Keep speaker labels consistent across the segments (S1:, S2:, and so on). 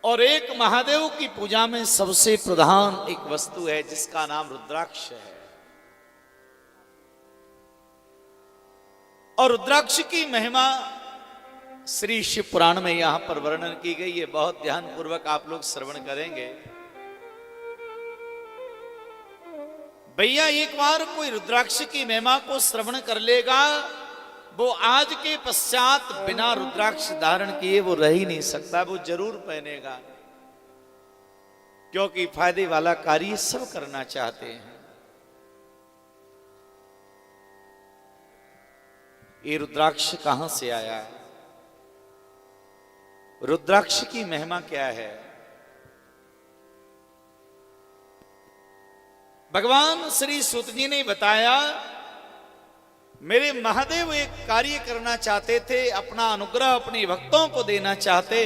S1: और एक महादेव की पूजा में सबसे प्रधान एक वस्तु है जिसका नाम रुद्राक्ष है। और रुद्राक्ष की महिमा श्री शिव पुराण में यहां पर वर्णन की गई है। बहुत ध्यान पूर्वक आप लोग श्रवण करेंगे। भैया एक बार कोई रुद्राक्ष की महिमा को श्रवण कर लेगा, वो आज के पश्चात बिना रुद्राक्ष धारण किए वो रह ही नहीं सकता, वो जरूर पहनेगा, क्योंकि फायदे वाला कार्य सब करना चाहते हैं। ये रुद्राक्ष कहां से आया है? रुद्राक्ष की महिमा क्या है? भगवान श्री सूत जी ने बताया, मेरे महादेव एक कार्य करना चाहते थे, अपना अनुग्रह अपने भक्तों को देना चाहते।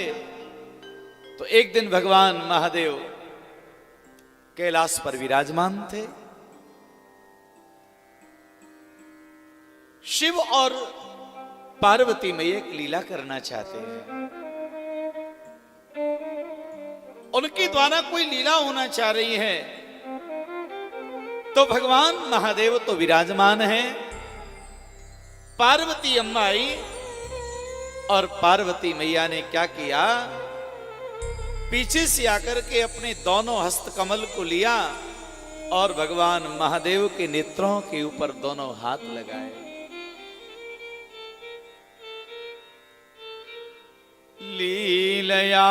S1: तो एक दिन भगवान महादेव कैलाश पर विराजमान थे। शिव और पार्वती में एक लीला करना चाहते हैं। उनके द्वारा कोई लीला होना चाह रही है। तो भगवान महादेव तो विराजमान हैं, पार्वती अम्मा आई और पार्वती मैया ने क्या किया, पीछे से आकर के अपने दोनों हस्त कमल को लिया और भगवान महादेव के नेत्रों के ऊपर दोनों हाथ लगाए। लीलया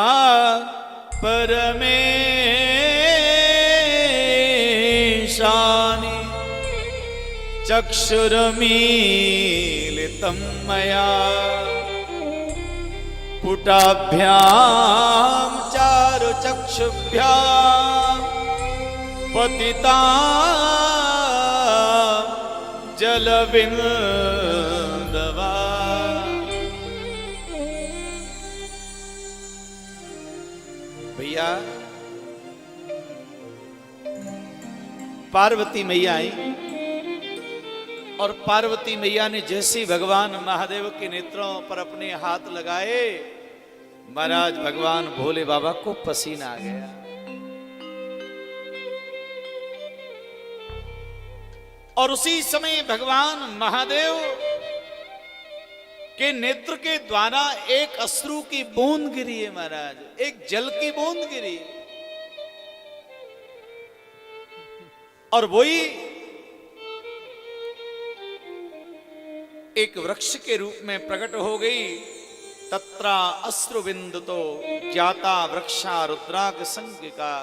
S1: परमेशानि चक्षुर्मीलितं मया पुटाभ्यां चारुचक्षुभ्यां पतितां जलबिन्दवा। भैया पार्वती मैया आई और पार्वती मैया ने जैसे भगवान महादेव के नेत्रों पर अपने हाथ लगाए, महाराज भगवान भोले बाबा को पसीना आ गया। और उसी समय भगवान महादेव के नेत्र के द्वारा एक अश्रु की बूंद गिरी है महाराज, एक जल की बूंद गिरी और वही एक वृक्ष के रूप में प्रकट हो गई। तत्रा अश्रुबिंदु तो जाता वृक्षा रुद्राक संज्ञिका।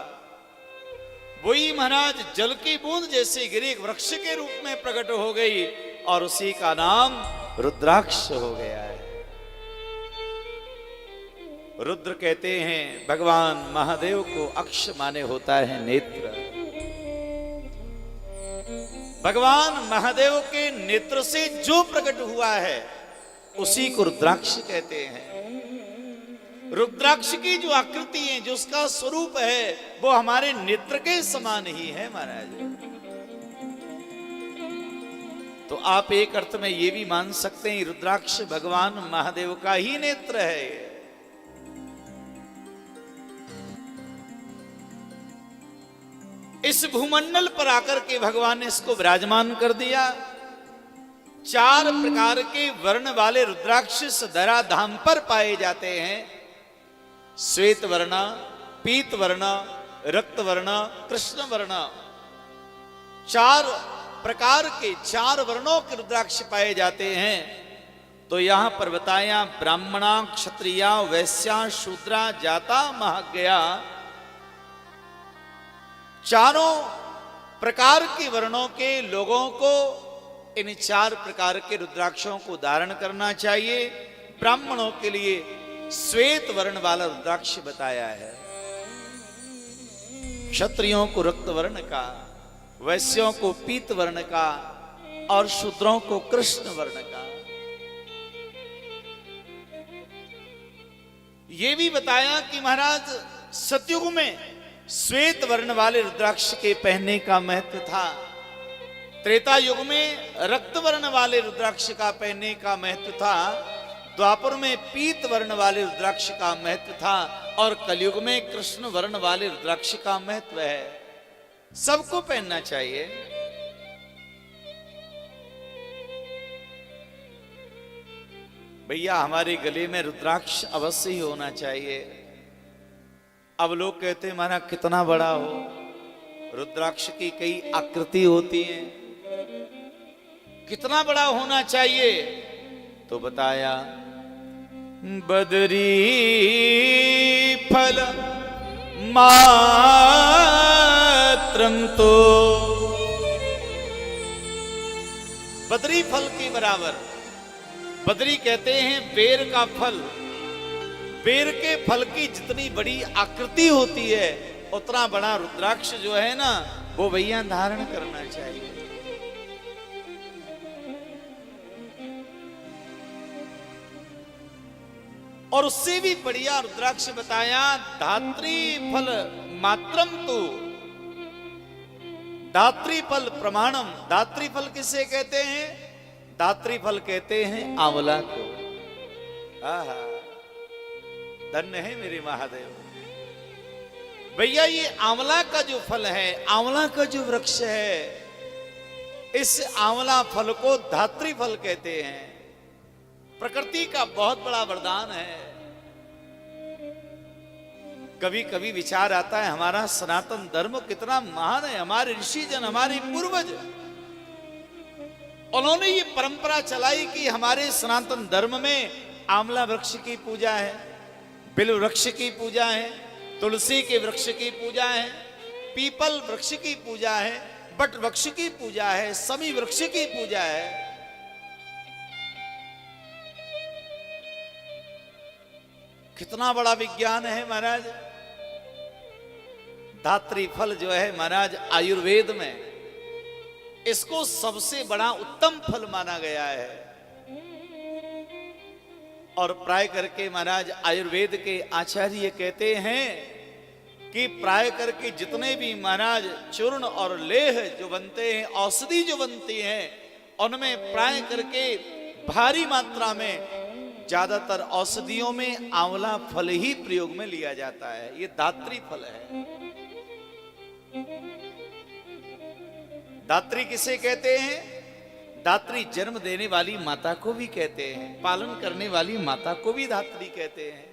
S1: वही महाराज जल की बूंद जैसे गिरी एक वृक्ष के रूप में प्रकट हो गई और उसी का नाम रुद्राक्ष हो गया है। रुद्र कहते हैं भगवान महादेव को अक्ष माने होता है नेत्र। भगवान महादेव के नेत्र से जो प्रकट हुआ है उसी को रुद्राक्ष कहते हैं। रुद्राक्ष की जो आकृति है, जो उसका स्वरूप है, वो हमारे नेत्र के समान ही है महाराज। तो आप एक अर्थ में ये भी मान सकते हैं रुद्राक्ष भगवान महादेव का ही नेत्र है। इस भूमंडल पर आकर के भगवान ने इसको विराजमान कर दिया। 4 प्रकार के वर्ण वाले रुद्राक्ष धरा धाम पर पाए जाते हैं। श्वेत वर्ण, पीत वर्ण, रक्त वर्ण, कृष्ण वर्ण। 4 प्रकार के 4 वर्णों के रुद्राक्ष पाए जाते हैं। तो यहां पर बताया ब्राह्मणा, क्षत्रिया, वैश्या, शूद्रा, जाता, महाज्ञा। 4 प्रकार के वर्णों के लोगों को इन 4 प्रकार के रुद्राक्षों को धारण करना चाहिए। ब्राह्मणों के लिए श्वेत वर्ण वाला रुद्राक्ष बताया है, क्षत्रियों को रक्त वर्ण का, वैश्यों को पीत वर्ण का और शूद्रों को कृष्ण वर्ण का। यह भी बताया कि महाराज सतयुग में श्वेत वर्ण वाले रुद्राक्ष के पहनने का महत्व था। त्रेता युग में रक्त वर्ण वाले रुद्राक्ष का पहनने का महत्व था। द्वापर में पीत वर्ण वाले रुद्राक्ष का महत्व था और कलयुग में कृष्ण वर्ण वाले रुद्राक्ष का महत्व है। सबको पहनना चाहिए। भैया हमारे गले में रुद्राक्ष अवश्य ही होना चाहिए। अब लोग कहते हैं महाराज कितना बड़ा हो, रुद्राक्ष की कई आकृति होती हैं, कितना बड़ा होना चाहिए? तो बताया बदरी फल मात्रम, तो बदरी फल के बराबर। बदरी कहते हैं बेर का फल। बेर के फल की जितनी बड़ी आकृति होती है उतना बड़ा रुद्राक्ष जो है ना वो भैया धारण करना चाहिए। और उससे भी बढ़िया रुद्राक्ष बताया धात्री फल मात्रम, तो दात्री फल प्रमाणम। दात्री फल किसे कहते हैं? दात्री फल कहते हैं आंवला को। आहा, धन्य है मेरे महादेव। भैया ये आंवला का जो फल है, आंवला का जो वृक्ष है, इस आंवला फल को धात्री फल कहते हैं। प्रकृति का बहुत बड़ा वरदान है। कभी कभी विचार आता है हमारा सनातन धर्म कितना महान है। हमारे ऋषि जन, हमारे पूर्वज, उन्होंने ये परंपरा चलाई कि हमारे सनातन धर्म में आंवला वृक्ष की पूजा है, बिल्व वृक्ष की पूजा है, तुलसी के वृक्ष की पूजा है, पीपल वृक्ष की पूजा है, बट वृक्ष की पूजा है, समी वृक्ष की पूजा है। कितना बड़ा विज्ञान है महाराज। धात्री फल जो है महाराज आयुर्वेद में इसको सबसे बड़ा उत्तम फल माना गया है। और प्राय करके महाराज आयुर्वेद के आचार्य कहते हैं कि प्राय करके जितने भी महाराज चूर्ण और लेह जो बनते हैं, औषधि जो बनती है, उनमें प्राय करके भारी मात्रा में ज्यादातर औषधियों में आंवला फल ही प्रयोग में लिया जाता है। ये दात्री फल है। दात्री किसे कहते हैं? दात्री जन्म देने वाली माता को भी कहते हैं, पालन करने वाली माता को भी दात्री कहते हैं।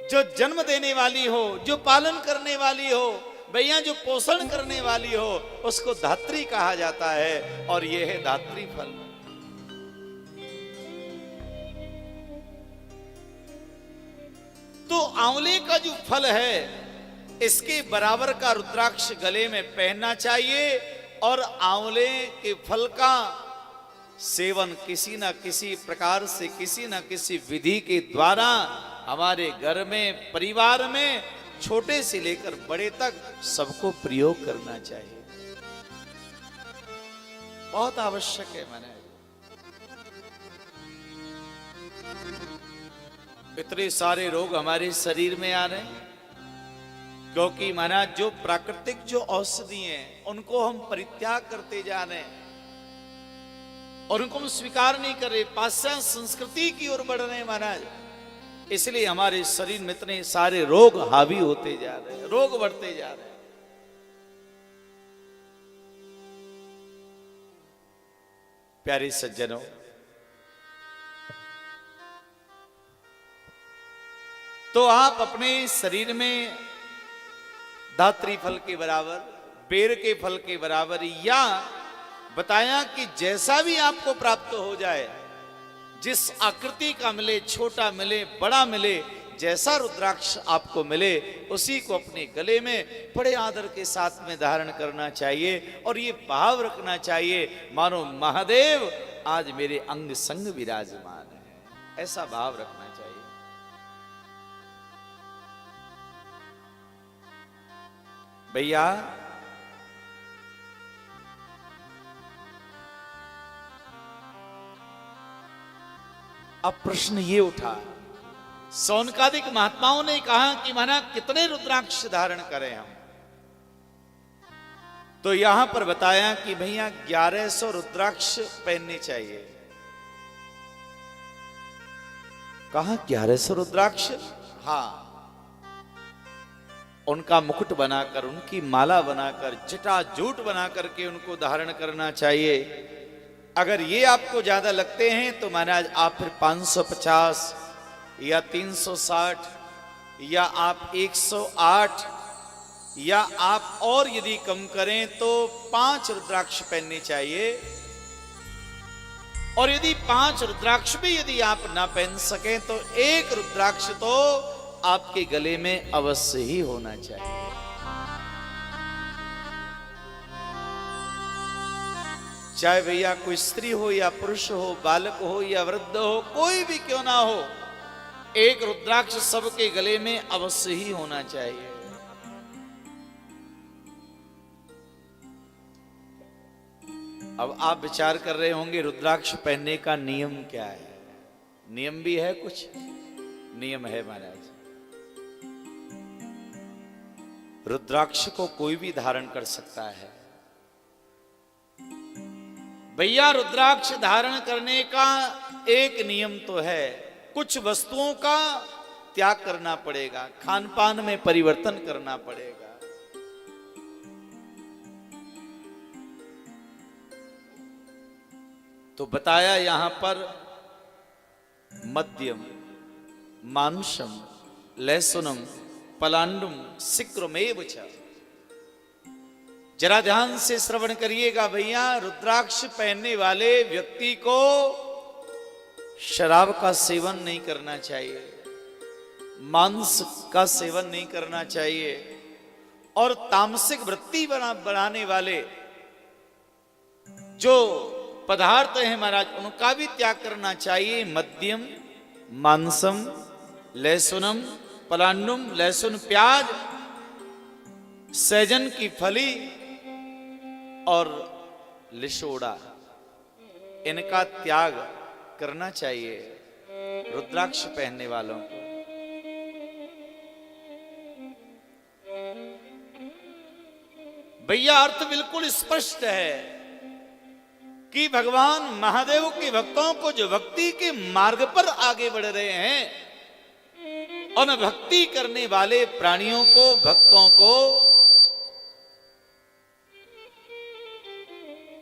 S1: जो जन्म देने वाली हो, जो पालन करने वाली हो, भैया जो पोषण करने वाली हो, उसको धात्री कहा जाता है। और यह है दात्री फल। तो आंवले का जो फल है इसके बराबर का रुद्राक्ष गले में पहनना चाहिए। और आंवले के फल का सेवन किसी न किसी प्रकार से, किसी न किसी विधि के द्वारा हमारे घर में, परिवार में, छोटे से लेकर बड़े तक सबको प्रयोग करना चाहिए। बहुत आवश्यक है। मैंने इतने सारे रोग हमारे शरीर में आ रहे हैं क्योंकि महाराज जो प्राकृतिक जो औषधि हैं उनको हम परित्याग करते जा रहे हैं और उनको हम स्वीकार नहीं कर रहे, पाश्चात्य संस्कृति की ओर बढ़ रहे हैं महाराज। इसलिए हमारे शरीर में इतने सारे रोग हावी होते जा रहे हैं, रोग बढ़ते जा रहे हैं। प्यारे सज्जनों, तो आप अपने शरीर में धात्री फल के बराबर, बेर के फल के बराबर, या बताया कि जैसा भी आपको प्राप्त हो जाए, जिस आकृति का मिले, छोटा मिले, बड़ा मिले, जैसा रुद्राक्ष आपको मिले उसी को अपने गले में बड़े आदर के साथ में धारण करना चाहिए। और ये भाव रखना चाहिए मानो महादेव आज मेरे अंग संग विराजमान है, ऐसा भाव रखना चाहिए। भैया अब प्रश्न ये उठा, सौनकादिक महात्माओं ने कहा कि माना कितने रुद्राक्ष धारण करें हम? तो यहां पर बताया कि भैया 1100 रुद्राक्ष पहनने चाहिए। कहा क्या रे सो रुद्राक्ष? हाँ, उनका मुकुट बनाकर, उनकी माला बनाकर, जटाजूट बना करके उनको धारण करना चाहिए। अगर ये आपको ज्यादा लगते हैं तो महाराज आप फिर 550 या 360 या आप 108 या आप और यदि कम करें तो 5 रुद्राक्ष पहनने चाहिए। और यदि 5 रुद्राक्ष भी यदि आप ना पहन सकें तो एक रुद्राक्ष तो आपके गले में अवश्य ही होना चाहिए। चाहे भैया कोई स्त्री हो या पुरुष हो, बालक हो या वृद्ध हो, कोई भी क्यों ना हो, एक रुद्राक्ष सबके गले में अवश्य ही होना चाहिए। अब आप विचार कर रहे होंगे रुद्राक्ष पहनने का नियम क्या है? नियम भी है, कुछ नियम है महाराज। रुद्राक्ष को कोई भी धारण कर सकता है। भैया रुद्राक्ष धारण करने का एक नियम तो है, कुछ वस्तुओं का त्याग करना पड़ेगा, खान पान में परिवर्तन करना पड़ेगा। तो बताया यहां पर मद्यम, मांसम, लहसुनम, पलांडुम, सिक्रमेव च। जरा ध्यान से श्रवण करिएगा भैया, रुद्राक्ष पहनने वाले व्यक्ति को शराब का सेवन नहीं करना चाहिए, मांस का सेवन नहीं करना चाहिए, और तामसिक वृत्ति बनाने वाले जो पदार्थ हैं महाराज उनका भी त्याग करना चाहिए। मद्यम, मांसम, लहसुनम, पलांडुम, लहसुन, प्याज, सहजन की फली और लिशोड़ा, इनका त्याग करना चाहिए रुद्राक्ष पहनने वालों को। भैया अर्थ बिल्कुल स्पष्ट है कि भगवान महादेव के भक्तों को जो भक्ति के मार्ग पर आगे बढ़ रहे हैं, और भक्ति करने वाले प्राणियों को, भक्तों को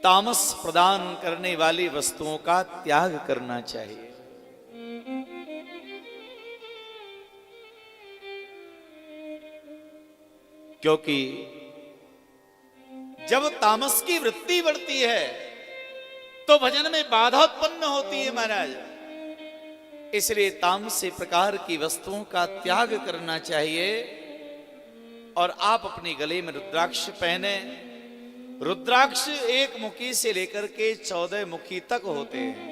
S1: तामस प्रदान करने वाली वस्तुओं का त्याग करना चाहिए। क्योंकि जब तामस की वृत्ति बढ़ती है तो भजन में बाधा उत्पन्न होती है महाराज। इसलिए तामसी प्रकार की वस्तुओं का त्याग करना चाहिए। और आप अपने गले में रुद्राक्ष पहने। रुद्राक्ष एक मुखी से लेकर के 14 मुखी तक होते हैं।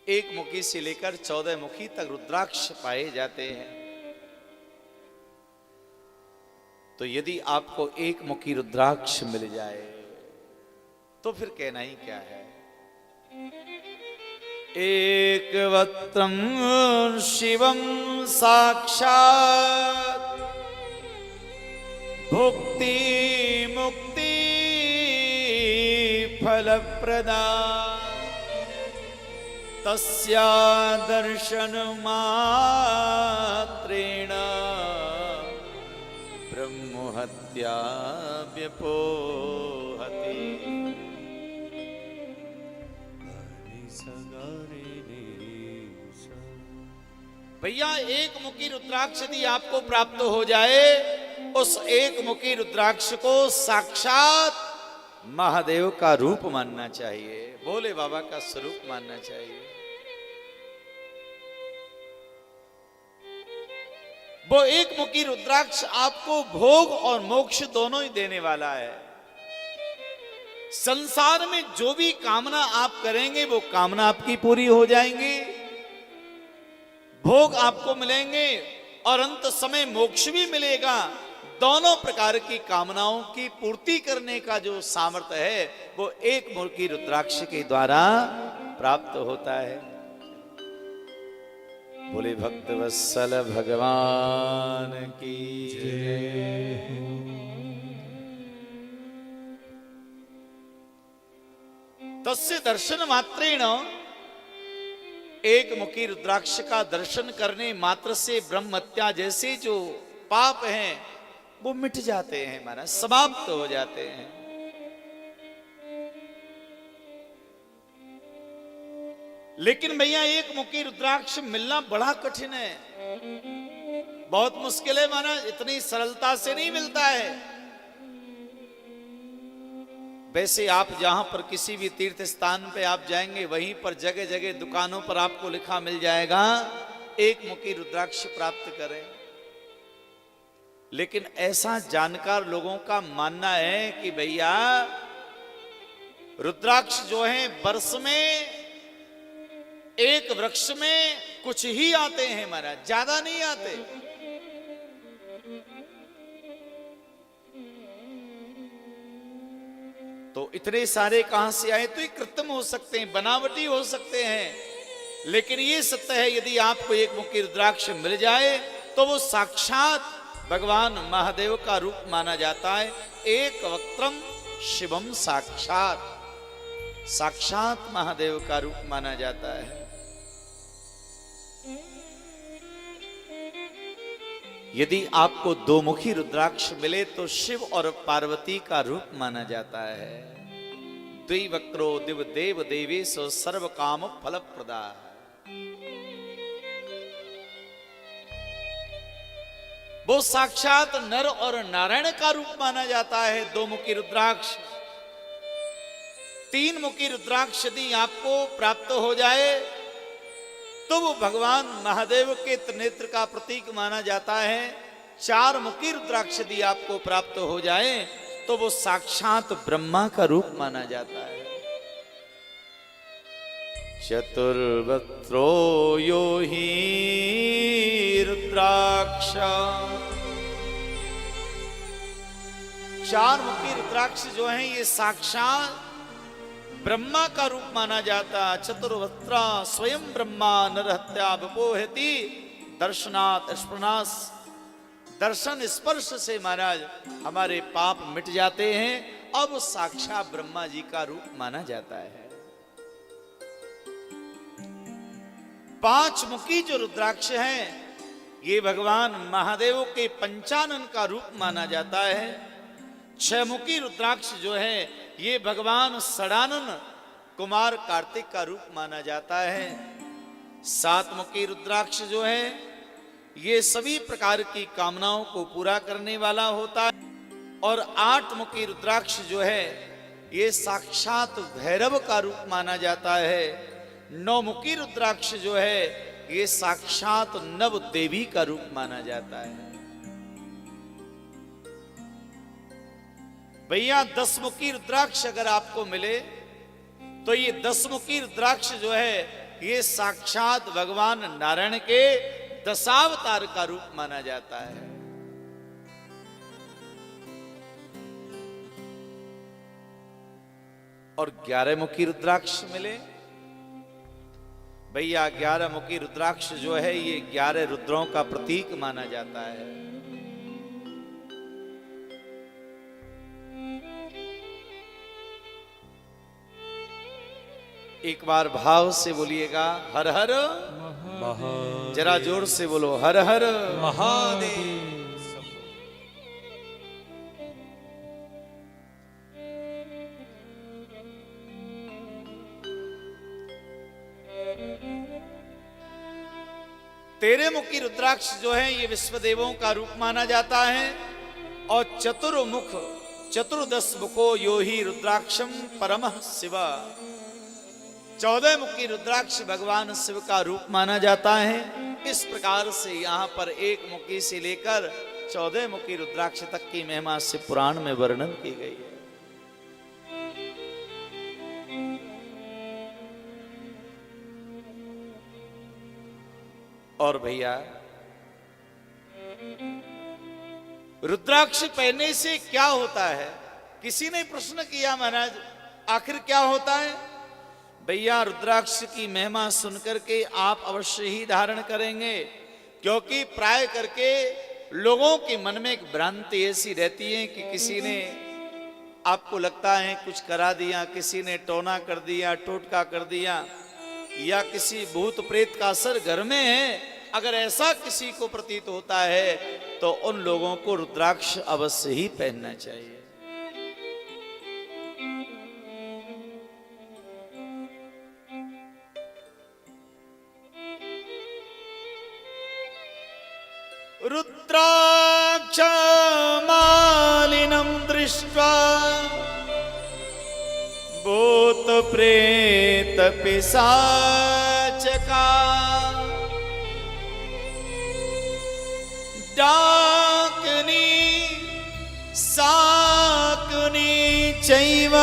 S1: एक मुखी से लेकर 14 मुखी तक रुद्राक्ष पाए जाते हैं। तो यदि आपको एक मुखी रुद्राक्ष मिल जाए तो फिर कहना ही क्या है। एक वक्त्रम शिवम साक्षात् भुक्ति मुक्ति फल प्रदान तस्या दर्शन मात्रेण ब्रह्महत्या व्यपोहति। भैया एक मुखी रुद्राक्ष यदि आपको प्राप्त हो जाए, उस एक मुखी रुद्राक्ष को साक्षात महादेव का रूप मानना चाहिए, भोले बाबा का स्वरूप मानना चाहिए। वो एक मुखी रुद्राक्ष आपको भोग और मोक्ष दोनों ही देने वाला है। संसार में जो भी कामना आप करेंगे वो कामना आपकी पूरी हो जाएंगी, भोग आपको मिलेंगे और अंत समय मोक्ष भी मिलेगा। दोनों प्रकार की कामनाओं की पूर्ति करने का जो सामर्थ्य है वो एक मुखी रुद्राक्ष के द्वारा प्राप्त होता है। बोले भक्त वत्सल भगवान की जय। तस्य दर्शन मात्रेण, एक मुखी रुद्राक्ष का दर्शन करने मात्र से ब्रह्म हत्या जैसे जो पाप हैं वो मिट जाते हैं, महाराज समाप्त हो जाते हैं। लेकिन भैया एक मुखी रुद्राक्ष मिलना बड़ा कठिन है, बहुत मुश्किल है महाराज, इतनी सरलता से नहीं मिलता है। वैसे आप जहां पर किसी भी तीर्थ स्थान पे आप जाएंगे, वहीं पर जगह जगह दुकानों पर आपको लिखा मिल जाएगा एक मुखी रुद्राक्ष प्राप्त करें। लेकिन ऐसा जानकार लोगों का मानना है कि भैया रुद्राक्ष जो है वर्ष में एक वृक्ष में कुछ ही आते हैं महाराज, ज्यादा नहीं आते। तो इतने सारे कहां से आए? तो ये कृत्रिम हो सकते हैं, बनावटी हो सकते हैं। लेकिन ये सत्य है, यदि आपको एक मुखी रुद्राक्ष मिल जाए तो वो साक्षात भगवान महादेव का रूप माना जाता है। एक वक्त्रम शिवम साक्षात, साक्षात महादेव का रूप माना जाता है। यदि आपको दो मुखी रुद्राक्ष मिले तो शिव और पार्वती का रूप माना जाता है। द्विवक्त्रो दिव देव देवेशो सर्व काम फल प्रदा। वो साक्षात नर और नारायण का रूप माना जाता है दो मुखी रुद्राक्ष। तीन मुखी रुद्राक्ष यदि आपको प्राप्त हो जाए तो वो भगवान महादेव के त्रिनेत्र का प्रतीक माना जाता है। चार मुखी रुद्राक्ष यदि आपको प्राप्त हो जाए तो वो साक्षात ब्रह्मा का रूप माना जाता है। चतुर्वक्त्रो यो हि रुद्राक्ष, चार मुखी रुद्राक्ष जो हैं ये साक्षात ब्रह्मा का रूप माना जाता। चतुर्वक्त्रा स्वयं ब्रह्मा नरहत्या विपोहति दर्शनात् स्पर्शात्, दर्शन स्पर्श से महाराज हमारे पाप मिट जाते हैं। अब साक्षात ब्रह्मा जी का रूप माना जाता है। पांच मुखी जो रुद्राक्ष हैं ये भगवान महादेव के पंचानन का रूप माना जाता है। छह मुखी रुद्राक्ष जो है ये भगवान षडानन कुमार कार्तिक का रूप माना जाता है। सात मुखी रुद्राक्ष जो है ये सभी प्रकार की कामनाओं को पूरा करने वाला होता है। और आठ मुखी रुद्राक्ष जो है ये साक्षात भैरव का रूप माना जाता है। नौ मुखी रुद्राक्ष जो है ये साक्षात नव देवी का रूप माना जाता है। भैया 10 मुखी रुद्राक्ष अगर आपको मिले तो ये 10 मुखी रुद्राक्ष जो है ये साक्षात भगवान नारायण के दशावतार का रूप माना जाता है। और 11 मुखी रुद्राक्ष मिले, भैया 11 मुखी रुद्राक्ष जो है ये 11 रुद्रों का प्रतीक माना जाता है। एक बार भाव से बोलिएगा हर हर महादेव, जरा जोर से बोलो हर हर महादेव। तेरे मुखी रुद्राक्ष जो है ये विश्वदेवों का रूप माना जाता है। और चतुर्मुख चतुर्दश मुखो यो ही रुद्राक्षम परमः शिवा, 14 मुखी रुद्राक्ष भगवान शिव का रूप माना जाता है। इस प्रकार से यहाँ पर एक मुखी से लेकर 14 मुखी रुद्राक्ष तक की महिमा शिव पुराण में वर्णन की गई है। और भैया रुद्राक्ष पहनने से क्या होता है? किसी ने प्रश्न किया महाराज आखिर क्या होता है? भैया रुद्राक्ष की महिमा सुनकर के आप अवश्य ही धारण करेंगे, क्योंकि प्राय करके लोगों के मन में एक भ्रांति ऐसी रहती है कि किसी ने आपको लगता है कुछ करा दिया, किसी ने टोना कर दिया, टोटका कर दिया, या किसी भूत प्रेत का असर घर में है, अगर ऐसा किसी को प्रतीत होता है तो उन लोगों को रुद्राक्ष अवश्य ही पहनना चाहिए। रुद्राक्षमालिनं दृष्ट्वा भूत प्रेत पिशाचका डाकिनी शाकिनी चैव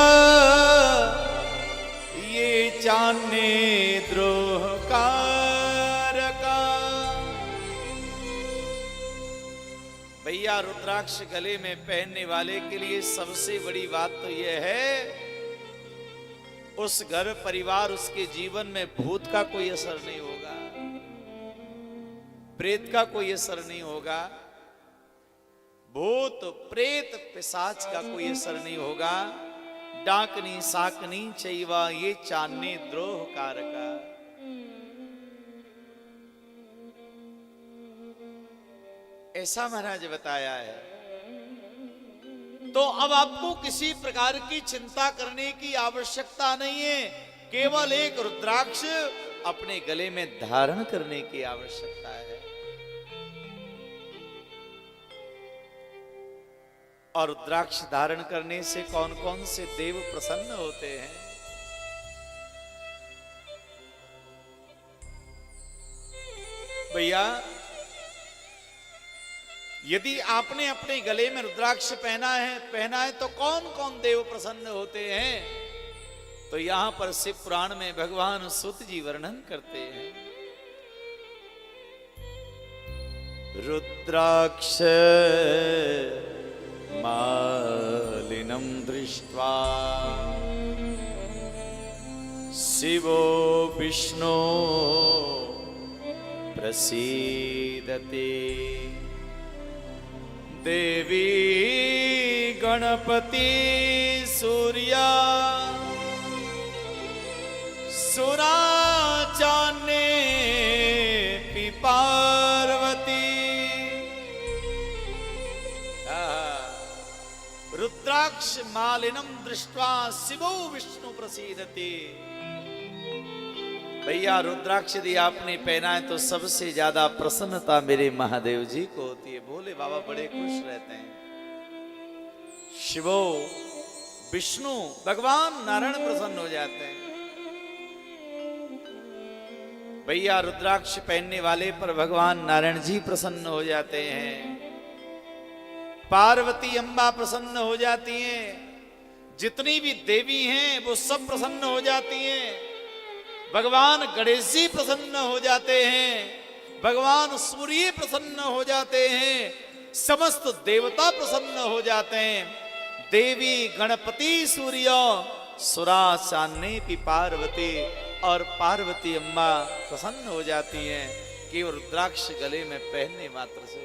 S1: ये चान्ये द्रोहकारका। भैया रुद्राक्ष गले में पहनने वाले के लिए सबसे बड़ी बात तो यह है, उस घर परिवार उसके जीवन में भूत का कोई असर नहीं होगा, प्रेत का कोई असर नहीं होगा, भूत प्रेत पिशाच का कोई असर नहीं होगा। डाकनी साकनी चैवा ये चान्ने द्रोह कारका। ऐसा महाराज बताया है। तो अब आपको किसी प्रकार की चिंता करने की आवश्यकता नहीं है, केवल एक रुद्राक्ष अपने गले में धारण करने की आवश्यकता है। और रुद्राक्ष धारण करने से कौन कौन से देव प्रसन्न होते हैं? भैया यदि आपने अपने गले में रुद्राक्ष पहना है तो कौन कौन देव प्रसन्न होते हैं? तो यहां पर शिव पुराण में भगवान सूत जी वर्णन करते हैं। रुद्राक्ष मालिनं दृष्ट्वा शिवो विष्णु प्रसीदते देवी गणपति सूर्या सुराचान्ये पार्वती। रुद्राक्ष मालिनं दृष्ट्वा शिवो विष्णु प्रसीदते। भैया रुद्राक्ष यदि आपने पहना है तो सबसे ज्यादा प्रसन्नता मेरे महादेव जी को होती है। भोले बाबा बड़े खुश रहते हैं। शिवो विष्णु भगवान नारायण प्रसन्न हो जाते हैं। भैया रुद्राक्ष पहनने वाले पर भगवान नारायण जी प्रसन्न हो जाते हैं। पार्वती अम्बा प्रसन्न हो जाती हैं। जितनी भी देवी हैं वो सब प्रसन्न हो जाती हैं। भगवान गणेश जी प्रसन्न हो जाते हैं। भगवान सूर्य प्रसन्न हो जाते हैं। समस्त देवता प्रसन्न हो जाते हैं। देवी गणपति सूर्य सुरा चान्ने की पार्वती और पार्वती अम्बा प्रसन्न हो जाती हैं केवल रुद्राक्ष गले में पहनने मात्र से।